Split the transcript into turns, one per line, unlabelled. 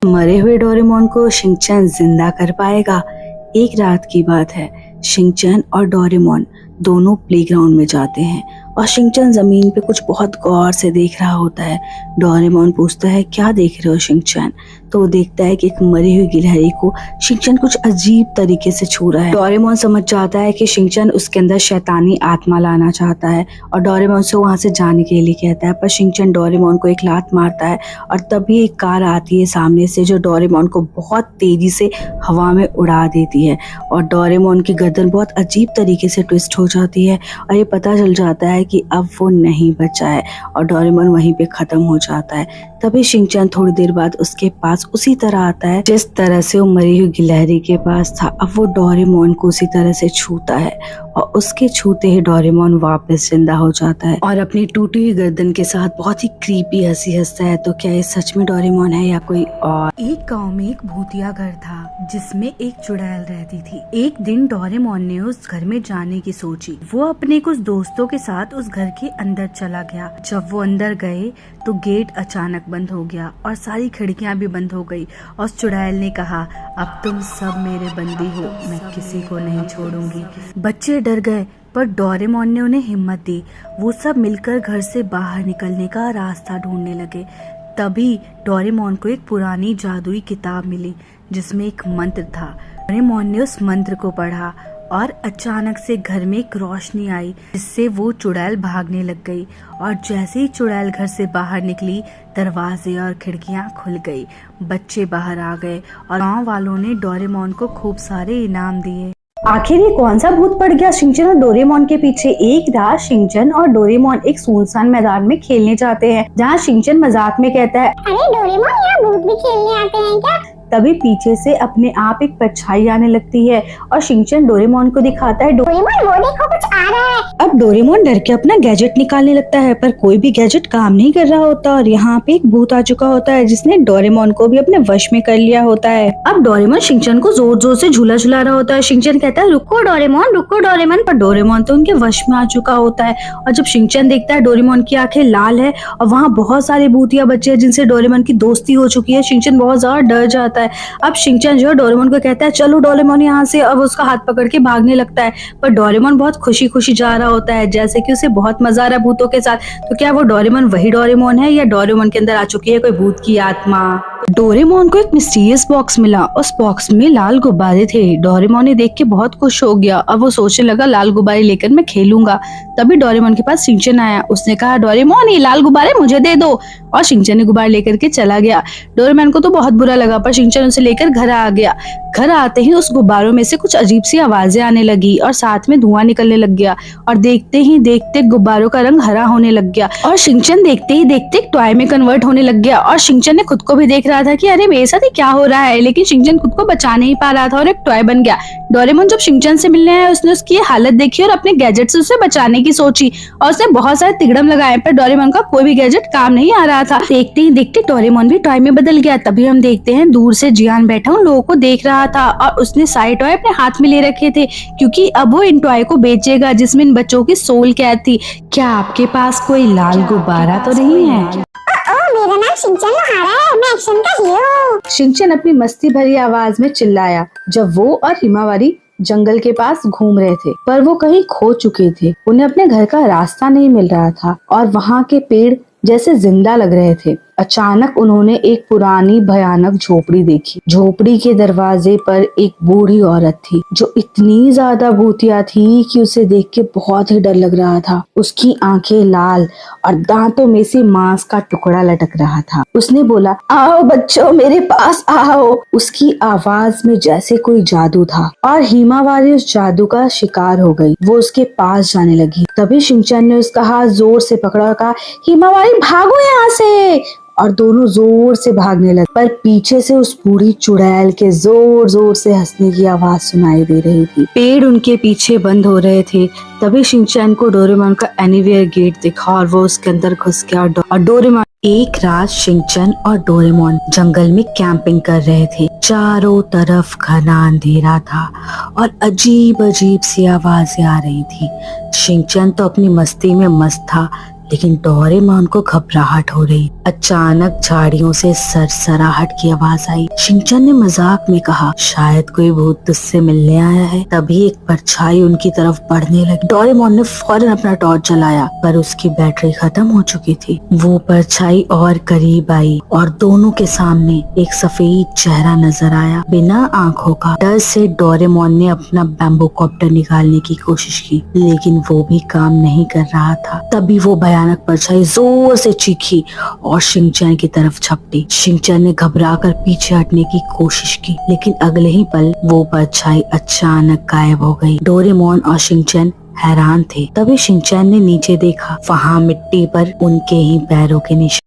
मरे हुए डोरेमोन को शिनचैन जिंदा कर पाएगा। एक रात की बात है, शिनचैन और डोरेमोन दोनों प्लेग्राउंड में जाते हैं और शिनचैन जमीन पे कुछ बहुत गौर से देख रहा होता है। डोरेमोन पूछता है, क्या देख रहे हो शिनचैन? तो वो देखता है कि एक मरी हुई गिलहरी को शिनचैन कुछ अजीब तरीके से छू रहा है। डोरेमोन समझ जाता है कि शिनचैन उसके अंदर शैतानी आत्मा लाना चाहता है और डोरेमोन से वहां से जाने के लिए कहता है, पर शिनचैन डोरेमोन को एक लात मारता है और तभी एक कार आती है सामने से जो डोरेमोन को बहुत तेजी से हवा में उड़ा देती है और डोरेमोन की गर्दन बहुत अजीब तरीके से ट्विस्ट हो जाती है और ये पता चल जाता है कि अब वो नहीं बचा है और डोरेमोन वहीं पे खत्म हो जाता है। तभी शिनचैन थोड़ी देर बाद उसके पास उसी तरह आता है जिस तरह से वो मरी हुई गिलहरी के पास था। अब वो डोरेमोन को उसी तरह से छूता है और उसके छूते ही डोरेमोन वापस जिंदा हो जाता है और अपनी टूटी हुई गर्दन के साथ बहुत ही क्रीपी हंसी हंसता है। तो क्या ये सच में डोरेमोन है या कोई और?
एक गांव में एक भूतिया घर था जिसमें एक चुड़ैल रहती थी। एक दिन डोरेमोन ने उस घर में जाने की सोची। वो अपने कुछ दोस्तों के साथ उस घर के अंदर चला गया। जब वो अंदर गए तो गेट अचानक बंद हो गया और सारी खिड़कियां भी बंद हो गई और चुड़ैल ने कहा, अब तुम सब मेरे बंदी हो, मैं किसी को नहीं छोड़ूंगी। बच्चे डर गए पर डोरेमोन ने उन्हें हिम्मत दी। वो सब मिलकर घर से बाहर निकलने का रास्ता ढूंढने लगे। तभी डोरेमोन को एक पुरानी जादुई किताब मिली जिसमें एक मंत्र था। डोरेमोन ने उस मंत्र को पढ़ा और अचानक से घर में एक रोशनी आई जिससे वो चुड़ैल भागने लग गई और जैसे ही चुड़ैल घर से बाहर निकली दरवाजे और खिड़कियां खुल गई। बच्चे बाहर आ गए और गांव वालों ने डोरेमोन को खूब सारे इनाम दिए।
आखिर ये कौन सा भूत पड़ गया शिनचैन और डोरेमोन के पीछे? एक रात शिनचैन और डोरेमोन एक सुनसान मैदान में खेलने जाते हैं जहाँ शिनचैन मजाक में कहता है,
अरे डोरेमोन, यहाँ भूत भी खेलने आते हैं क्या?
तभी पीछे से अपने आप एक परछाई आने लगती है और शिनचैन डोरेमोन को दिखाता है,
डोरेमोन वो देखो कुछ आ रहा है।
अब डोरेमोन डर के अपना गैजेट निकालने लगता है पर कोई भी गैजेट काम नहीं कर रहा होता और यहाँ पे एक भूत आ चुका होता है जिसने डोरेमोन को भी अपने वश में कर लिया होता है। अब डोरेमोन शिनचैन को जोर जोर से झूला झुला रहा होता है। शिनचैन कहता है, रुको डोरेमोन, पर डोरेमोन तो उनके वश में आ चुका होता है और जब शिनचैन देखता है डोरेमोन की आंखें लाल है और वहाँ बहुत सारे भूतिया बच्चे हैं जिनसे डोरेमोन की दोस्ती हो चुकी है। शिनचैन बहुत ज्यादा डर जाता है। अब शिनचैन जो है डोरेमोन को कहता है, चलो डोरेमोन यहाँ से। अब उसका हाथ पकड़ के भागने लगता है पर डोरेमोन बहुत खुशी खुशी जा रहा होता है जैसे कि उसे बहुत मजा आ रहा है भूतों के साथ। तो क्या वो डोरेमोन वही डोरेमोन है या डोरेमोन के अंदर आ चुकी है कोई भूत की आत्मा? डोरेमोन को एक मिस्टीरियस बॉक्स मिला। उस बॉक्स में लाल गुब्बारे थे। डोरेमोन ने देख के बहुत खुश हो गया। अब वो सोचने लगा, लाल गुब्बारे लेकर मैं खेलूंगा। तभी डोरेमोन के पास शिनचैन आया। उसने कहा, डोरेमोन ये लाल गुब्बारे मुझे दे दो, और शिनचैन ने गुब्बारे लेकर के चला गया। डोरेमोन को तो बहुत बुरा लगा पर शिनचैन उसे लेकर घर आ गया। घर आते ही उस गुब्बारों में से कुछ अजीब सी आवाजें आने लगी और साथ में धुआं निकलने लग गया और देखते ही देखते गुब्बारों का रंग हरा होने लग गया और शिनचैन देखते ही देखते टॉय में कन्वर्ट होने लग गया। और शिनचैन ने खुद को भी देख रहा था कि अरे मेरे साथ ही क्या हो रहा है, लेकिन शिनचैन खुद को बचा नहीं पा रहा था और एक टॉय बन गया। डोरेमोन जब शिनचैन से मिलने आया उसने उसकी हालत देखी और अपने गैजेट से उसे बचाने की सोची और उसने बहुत सारे तिगड़म लगाए पर डोरेमोन का कोई भी गैजेट काम नहीं आ रहा था। देखते ही देखते डोरेमोन भी टॉय में बदल गया। तभी हम देखते हैं दूर से जियान बैठा उन लोगों को देख रहा था और उसने सारे टॉय अपने हाथ में ले रखे थे क्योंकि अब वो इन टॉय को बेचेगा जिसमें इन बच्चों की सोल कैद थी। क्या आपके पास कोई लाल गुब्बारा तो नहीं है?
मेरा नाम शिनचैन लोहारा है, मैं एक्शन का हीरो हूँ।
शिनचैन अपनी मस्ती भरी आवाज में चिल्लाया जब वो और हिमावारी जंगल के पास घूम रहे थे पर वो कहीं खो चुके थे। उन्हें अपने घर का रास्ता नहीं मिल रहा था और वहाँ के पेड़ जैसे जिंदा लग रहे थे। अचानक उन्होंने एक पुरानी भयानक झोपड़ी देखी। झोपड़ी के दरवाजे पर एक बूढ़ी औरत थी जो इतनी ज्यादा भूतिया थी कि उसे देख के बहुत ही डर लग रहा था। उसकी आंखें लाल और दांतों में से मांस का टुकड़ा लटक रहा था। उसने बोला, आओ बच्चों मेरे पास आओ। उसकी आवाज में जैसे कोई जादू था और हिमावारी उस जादू का शिकार हो गई। वो उसके पास जाने लगी। तभी शिनचैन ने उसका हाथ जोर से पकड़ा और कहा, हिमावारी भागो यहाँ से, और दोनों जोर से भागने लगे। पर पीछे से उस बूढ़ी चुड़ैल के जोर जोर से हंसने की आवाज सुनाई दे रही थी। पेड़ उनके पीछे बंद हो रहे थे। तभी शिनचैन को डोरेमोन का एनीवेयर गेट दिखा और वो उसके अंदर घुस गया और डोरेमोन। एक रात शिनचैन और डोरेमोन जंगल में कैंपिंग कर रहे थे। चारों तरफ घना अंधेरा था और अजीब अजीब सी आवाजें आ रही थी। शिनचैन तो अपनी मस्ती में मस्त था
लेकिन डोरेमोन को घबराहट हो रही। अचानक झाड़ियों से सरसराहट की आवाज आई। शिनचैन ने मजाक में कहा, शायद कोई भूत तुझसे मिलने आया है। तभी एक परछाई उनकी तरफ बढ़ने लगी। डोरेमोन ने फौरन अपना टॉर्च जलाया, पर उसकी बैटरी खत्म हो चुकी थी। वो परछाई और करीब आई और दोनों के सामने एक सफेद चेहरा नजर आया, बिना आंखों का। डर से डोरेमोन ने अपना बैम्बू कॉप्टर निकालने की कोशिश की, लेकिन वो भी काम नहीं कर रहा था। तभी वो भयानक परछाई जोर से चीखी और शिनचैन की तरफ झपटी। शिनचैन ने घबराकर पीछे हटने की कोशिश की, लेकिन अगले ही पल वो परछाई अचानक गायब हो गई। डोरेमोन और शिनचैन हैरान थे। तभी शिनचैन ने नीचे देखा, वहाँ मिट्टी पर उनके ही पैरों के निशान